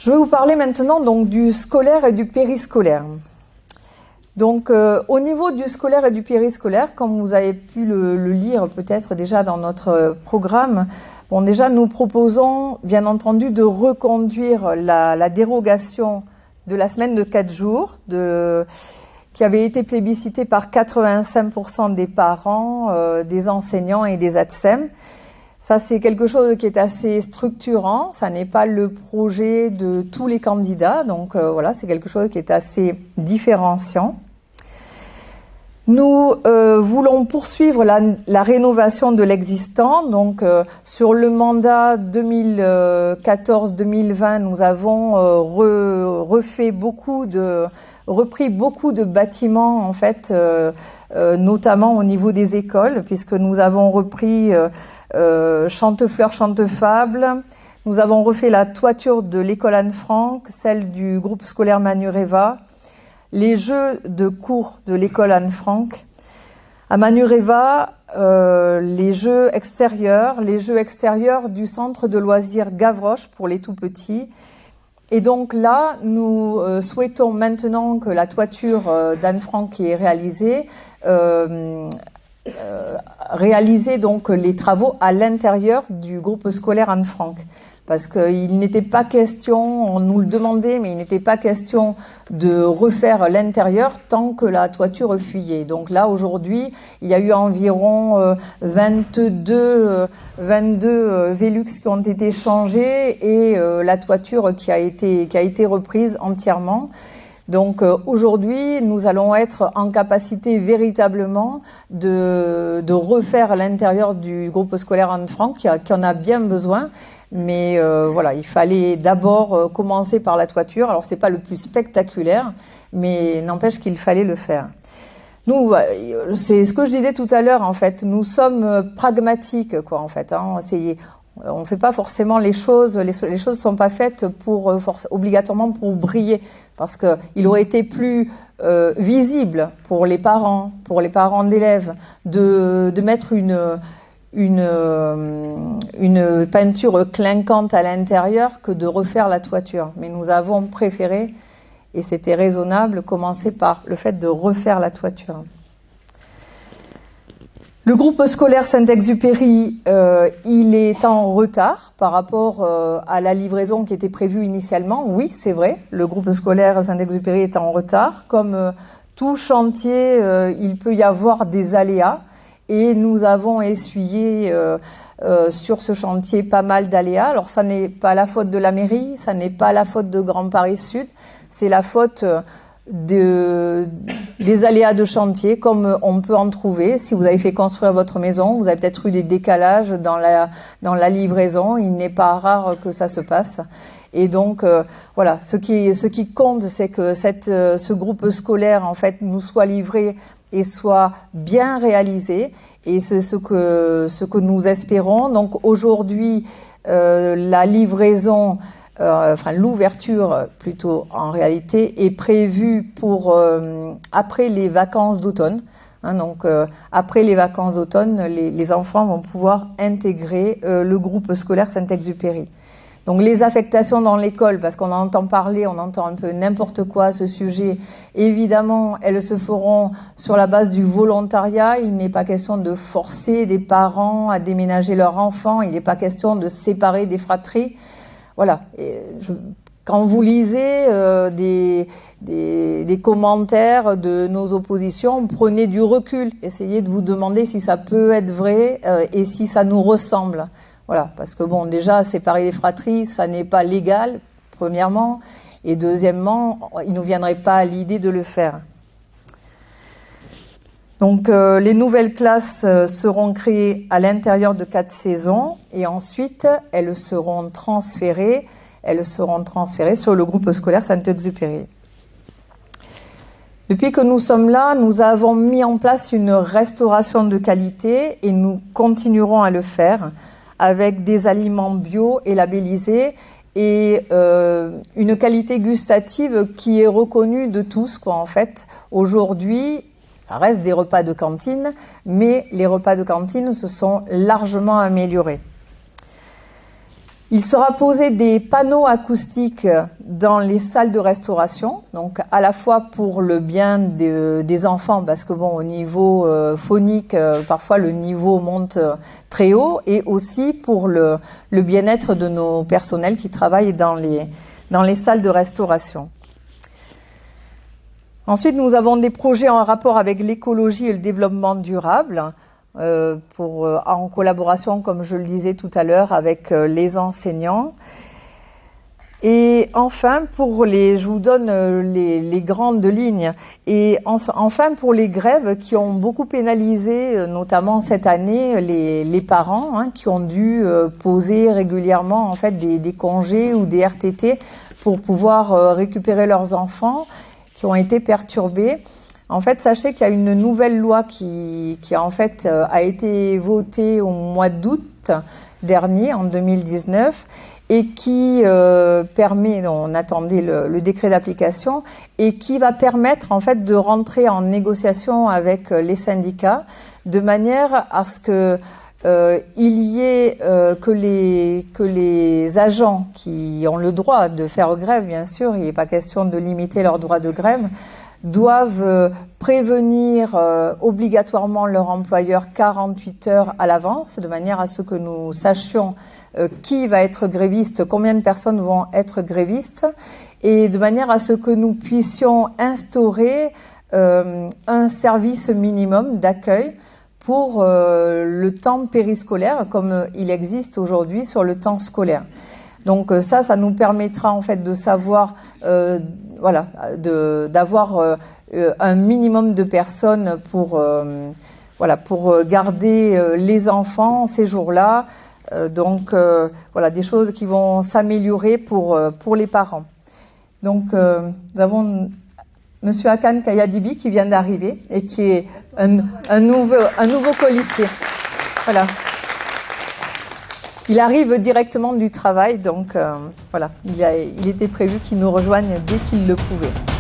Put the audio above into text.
Je vais vous parler maintenant donc du scolaire et du périscolaire. Donc au niveau du scolaire et du périscolaire, comme vous avez pu le lire peut-être déjà dans notre programme, bon déjà nous proposons bien entendu de reconduire la dérogation de la semaine de 4 jours qui avait été plébiscitée par 85% des parents, des enseignants et des ATSEM. Ça, c'est quelque chose qui est assez structurant. Ça n'est pas le projet de tous les candidats. Donc voilà, c'est quelque chose qui est assez différenciant. Nous voulons poursuivre la rénovation de l'existant. Donc sur le mandat 2014-2020, nous avons repris beaucoup de bâtiments en fait, notamment au niveau des écoles, puisque nous avons repris Chantefleur, Chantefable. Nous avons refait la toiture de l'école Anne-Franck, celle du groupe scolaire Manureva, les jeux de cours de l'école Anne-Franck. À Manureva, les jeux extérieurs du centre de loisirs Gavroche pour les tout petits. Et donc là, nous souhaitons maintenant que la toiture d'Anne-Franck qui est réalisée, réaliser donc les travaux à l'intérieur du groupe scolaire Anne-Franck. Parce qu'il n'était pas question, on nous le demandait, mais il n'était pas question de refaire l'intérieur tant que la toiture fuyait. Donc là, aujourd'hui, il y a eu environ 22 Velux qui ont été changés et la toiture qui a été reprise entièrement. Donc aujourd'hui, nous allons être en capacité véritablement de refaire l'intérieur du groupe scolaire Anne-Franck qui en a bien besoin. Mais voilà, il fallait d'abord commencer par la toiture. Alors c'est pas le plus spectaculaire, mais n'empêche qu'il fallait le faire. Nous, c'est ce que je disais tout à l'heure en fait. Nous sommes pragmatiques quoi en fait. Hein. On fait pas forcément les choses. Les choses sont pas faites obligatoirement pour briller, parce que il aurait été plus visible pour les parents d'élèves de mettre une peinture clinquante à l'intérieur que de refaire la toiture. Mais nous avons préféré, et c'était raisonnable, commencer par le fait de refaire la toiture. Le groupe scolaire Saint-Exupéry, il est en retard par rapport à la livraison qui était prévue initialement. Oui, c'est vrai, le groupe scolaire Saint-Exupéry est en retard. Comme tout chantier, il peut y avoir des aléas. Et nous avons essuyé sur ce chantier pas mal d'aléas. Alors ça n'est pas la faute de la mairie, ça n'est pas la faute de Grand Paris Sud, c'est la faute des aléas de chantier, comme on peut en trouver. Si vous avez fait construire votre maison, vous avez peut-être eu des décalages dans la livraison. Il n'est pas rare que ça se passe. Et donc voilà, ce qui compte, c'est que ce groupe scolaire en fait nous soit livré et soit bien réalisé, et c'est ce que nous espérons. Donc aujourd'hui, la livraison, l'ouverture plutôt en réalité, est prévue pour après les vacances d'automne. Hein, donc après les vacances d'automne, les enfants vont pouvoir intégrer le groupe scolaire Saint-Exupéry. Donc les affectations dans l'école, parce qu'on entend parler, on entend un peu n'importe quoi à ce sujet, évidemment, elles se feront sur la base du volontariat. Il n'est pas question de forcer des parents à déménager leurs enfants, il n'est pas question de séparer des fratries. Voilà. Quand vous lisez des commentaires de nos oppositions, prenez du recul, essayez de vous demander si ça peut être vrai et si ça nous ressemble. Voilà, parce que bon, déjà, séparer les fratries, ça n'est pas légal, premièrement, et deuxièmement, il ne nous viendrait pas à l'idée de le faire. Donc, les nouvelles classes seront créées à l'intérieur de 4 saisons, et ensuite, elles seront transférées sur le groupe scolaire Saint-Exupéry. Depuis que nous sommes là, nous avons mis en place une restauration de qualité, et nous continuerons à le faire, avec des aliments bio et labellisés et une qualité gustative qui est reconnue de tous, quoi, en fait. Aujourd'hui, ça reste des repas de cantine, mais les repas de cantine se sont largement améliorés. Il sera posé des panneaux acoustiques dans les salles de restauration, donc à la fois pour le bien des enfants, parce que bon, au niveau phonique, parfois le niveau monte très haut, et aussi pour le bien-être de nos personnels qui travaillent dans les salles de restauration. Ensuite, nous avons des projets en rapport avec l'écologie et le développement durable, en collaboration, comme je le disais tout à l'heure, avec les enseignants. Et enfin, je vous donne les grandes lignes. Et enfin, pour les grèves qui ont beaucoup pénalisé, notamment cette année, les parents, hein, qui ont dû poser régulièrement en fait des congés ou des RTT pour pouvoir récupérer leurs enfants, qui ont été perturbés. En fait, sachez qu'il y a une nouvelle loi qui en fait a été votée au mois d'août dernier, en 2019, et qui permet, on attendait le décret d'application, et qui va permettre en fait de rentrer en négociation avec les syndicats de manière à ce que il y ait que les agents qui ont le droit de faire grève, bien sûr, il n'est pas question de limiter leur droit de grève, doivent prévenir obligatoirement leur employeur 48 heures à l'avance, de manière à ce que nous sachions qui va être gréviste, combien de personnes vont être grévistes, et de manière à ce que nous puissions instaurer un service minimum d'accueil pour le temps périscolaire, comme il existe aujourd'hui sur le temps scolaire. Donc ça nous permettra en fait de savoir, d'avoir un minimum de personnes pour garder les enfants ces jours-là. Des choses qui vont s'améliorer pour les parents. Donc nous avons Monsieur Hakan Kayadibi qui vient d'arriver et qui est un nouveau colistier. Voilà. Il arrive directement du travail, donc il était prévu qu'il nous rejoigne dès qu'il le pouvait.